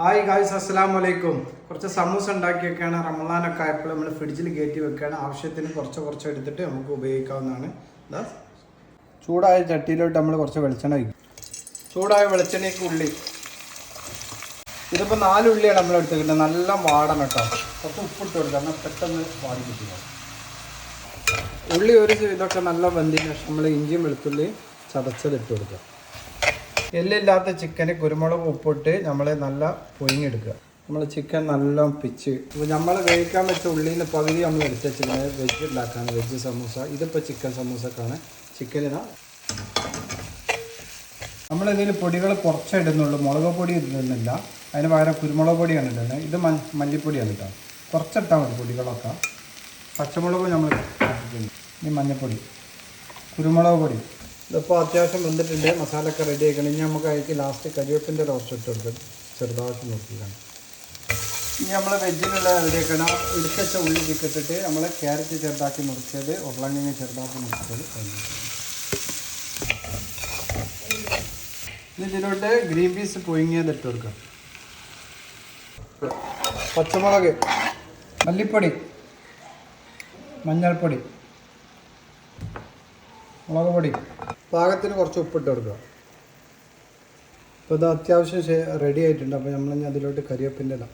Hi guys, അസ്സലാമു അലൈക്കും. കുറച്ച് സമൂസ ഉണ്ടാക്കി വെക്കുകയാണ്. റമളാനൊക്കെ ആയപ്പോൾ നമ്മൾ ഫ്രിഡ്ജിൽ കയറ്റി വെക്കുകയാണ്. ആവശ്യത്തിന് കുറച്ച് എടുത്തിട്ട് നമുക്ക് ഉപയോഗിക്കാവുന്നതാണ്. ചൂടായ ചട്ടിയിലോട്ട് നമ്മൾ കുറച്ച് വെളിച്ചെണ്ണ വയ്ക്കും. ചൂടായ വെളിച്ചെണ്ണയ്ക്ക് ഉള്ളി, ഇതിപ്പോൾ 4 ഉള്ളിയാണ് നമ്മൾ എടുത്തിട്ടുണ്ട്. നല്ല വാടണം കേട്ടോ. കുറച്ച് ഉപ്പിട്ട് കൊടുക്കുക, എന്നാൽ പെട്ടെന്ന് വാടി കിട്ടുക. ഉള്ളി ഒരു ഇതൊക്കെ നല്ല വെന്തതിന് ശേഷം നമ്മൾ ഇഞ്ചിയും വെളുത്തുള്ളി ചതച്ചതിട്ട് കൊടുക്കുക. എല്ലില്ലാത്ത ചിക്കന് കുരുമുളക് ഉപ്പിട്ട് നമ്മൾ നല്ല പൊയിഞ്ഞെടുക്കുക. നമ്മൾ ചിക്കൻ നല്ല പിച്ച് ഇപ്പോൾ നമ്മൾ വേവിക്കാൻ വെച്ച ഉള്ളിന് പകുതി നമ്മൾ എടുത്ത് വെച്ചിട്ടുണ്ട് വെജ് ഉണ്ടാക്കാൻ, വെജ് സമൂസ. ഇതിപ്പോൾ ചിക്കൻ സമൂസക്കാണ്. ചിക്കനിനാ നമ്മളിതിൽ പൊടികൾ കുറച്ചേ ഇടുന്നുള്ളൂ. മുളക് പൊടി ഇടുന്നില്ല, അതിന് പകരം കുരുമുളക് പൊടിയാണ് ഇടുന്നത്. ഇത് മല്ലിപ്പൊടിയാണ് കേട്ടോ. കുറച്ചിട്ടാൽ മതി പൊടികളൊക്കെ. പച്ചമുളക് നമ്മൾ ഇട്ടിട്ടുണ്ട്. ഇനി മഞ്ഞൾപ്പൊടി, കുരുമുളക് പൊടി. ഇതിപ്പോൾ അത്യാവശ്യം വന്നിട്ടുണ്ട്. മസാലയൊക്കെ റെഡി ആക്കണം. ഇനി നമുക്ക് അതിലേക്ക് ലാസ്റ്റ് കരിവേപ്പിൻ്റെ കുറച്ച് ഇട്ട് കൊടുക്കും, ചെറുതായിട്ട് നോക്കിയാണ്. ഇനി നമ്മൾ വെജിനുള്ള റെഡി ആക്കണം. ഇടിച്ച ഉള്ളി ഇട്ടിട്ട് നമ്മൾ ക്യാരറ്റ് ചെറുതാക്കി മുറിച്ചത്, ഉരുളക്കിഴങ്ങ് ചെറുതാക്കി മുറിച്ചത് ഇതിലോട്ട് ഗ്രീൻ പീസ് പുഴുങ്ങിയത് ഇട്ട് കൊടുക്കാം. പച്ചമുളക്, മല്ലിപ്പൊടി, മഞ്ഞൾപ്പൊടി, മുളക് പൊടി, പാകത്തിന് കുറച്ച് ഉപ്പിട്ട് കൊടുക്കുക. അപ്പോൾ ഇത് അത്യാവശ്യം റെഡി ആയിട്ടുണ്ട്. അപ്പോൾ നമ്മളിനി അതിലോട്ട് കരിവേപ്പിൻ്റെ ഇടാം.